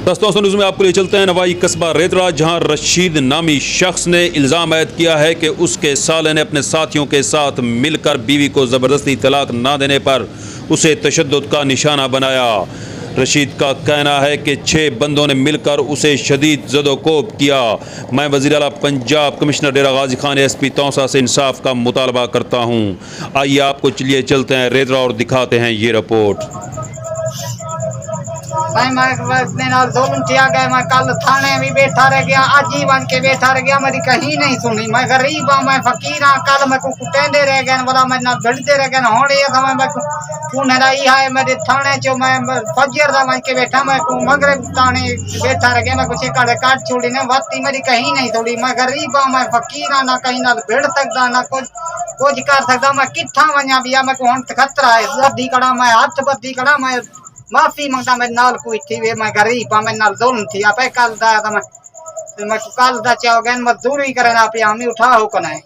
दोस्तों न्यूज़ में आपको ले चलते हैं नवाई कस्बा रेतरा, जहां रशीद नामी शख्स ने इल्ज़ाम आयद किया है कि उसके साले ने अपने साथियों के साथ मिलकर बीवी को ज़बरदस्ती तलाक ना देने पर उसे तशद्दुद का निशाना बनाया। रशीद का कहना है कि 6 बंदों ने मिलकर उसे शदीद ज़दोकोब किया। मैं वज़ीर आला पंजाब कमिश्नर डेरा गाजी खान SP तौसा से इंसाफ का मुतालबा करता हूँ। आइए आपको चलिए चलते हैं रेतरा और दिखाते हैं ये रिपोर्ट। मैं जुल्म किया गया। मैं कल थाने भी बैठा रह गया, आज ही बन के बैठा रह गया, मेरी कहीं नहीं सुनी। मैं गरीब हाँ, मैं फकीर हाँ। कल मैं को कुटेंदे रह गए बोला, मैं ना भिड़ते रह गए होने समय मैं पुनराई है मेरे थाने चो। मैं फजर दा बन के बैठा, मैं को मगरब थाने बैठा रह गया। मैं कुछ काट छोड़ी ने वत्ती मेरी कहीं नहीं थोड़ी। मैं गरीब हाँ, मैं फकीर हाँ, ना कहीं ना भिड़ सकता ना कुछ कर सकता। मैं किथा वजा भी मैं को खतरा है। बद्दी कड़ा मैं हाथ बद्दी कड़ा, मैं माफी मंगता। मेरे नाल कोई थी वे, मैं गरीब हाँ, मेरे नाल जुल्म थी। आप कल दा मैं कल दा चाहो गैन मजदूरी करना पे हमें उठा हो कना है।